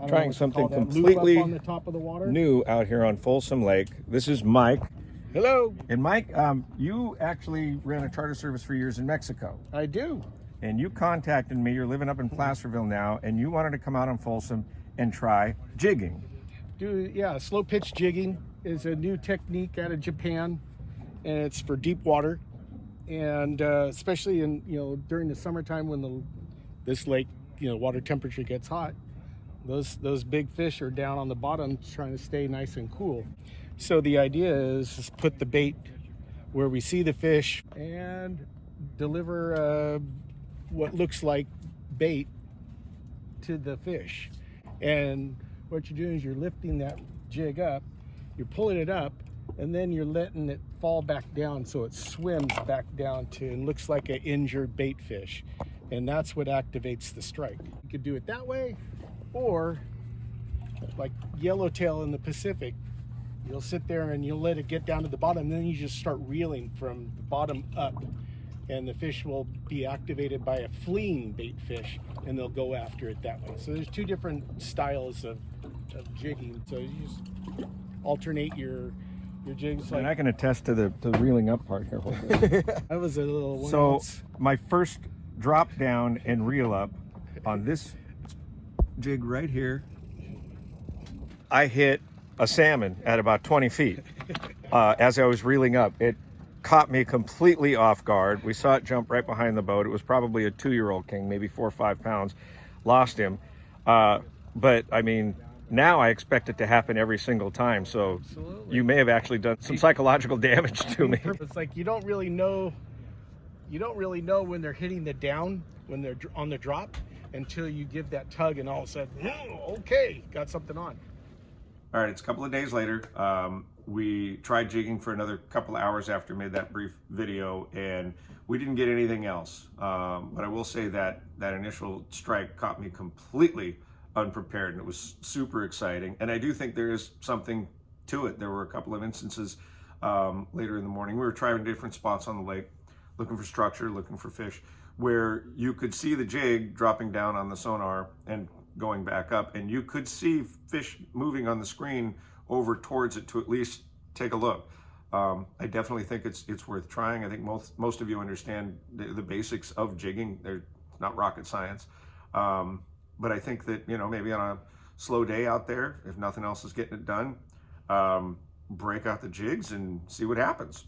Trying something completely on the top of the water. new out here on Folsom Lake. This is Mike. Hello. And Mike, you actually ran a charter service for years in Mexico. I do. And you contacted me, you're living up in Placerville now, and you wanted to come out on Folsom and try jigging. Yeah, slow pitch jigging is a new technique out of Japan, and it's for deep water. And especially in, during the summertime when this lake, water temperature gets hot, those big fish are down on the bottom trying to stay nice and cool. So the idea is put the bait where we see the fish and deliver what looks like bait to the fish. And what you're doing is you're lifting that jig up, you're pulling it up, and then you're letting it fall back down so it swims back down to and looks like an injured bait fish. And that's what activates the strike. You could do it that way, or like yellowtail in the Pacific, you'll sit there and you'll let it get down to the bottom, and then you just start reeling from the bottom up, and the fish will be activated by a fleeing bait fish, and they'll go after it that way. So there's two different styles of jigging. So you just alternate your jigs. And I can attest to the reeling up part here. That was a little one. So my first drop down and reel up on this jig right here, I hit a salmon at about 20 feet as I was reeling up. It caught me completely off guard. We saw it jump right behind the boat. It was probably a 2-year-old king, maybe 4 or 5 pounds. Lost him. But I mean, now I expect it to happen every single time. So absolutely. You may have actually done some psychological damage to me. It's like you don't really know when they're hitting the down, when they're on the drop, until you give that tug, and all of a sudden, okay, got something on. All right, it's a couple of days later. We tried jigging for another couple of hours after we made that brief video, and we didn't get anything else. But I will say that that initial strike caught me completely unprepared, and it was super exciting. And I do think there is something to it. There were a couple of instances later in the morning. We were trying different spots on the lake, looking for structure, looking for fish, where you could see the jig dropping down on the sonar and going back up, and you could see fish moving on the screen over towards it to at least take a look. I definitely think it's worth trying. I think most of you understand the basics of jigging. They're not rocket science. But I think that, maybe on a slow day out there, if nothing else is getting it done, break out the jigs and see what happens.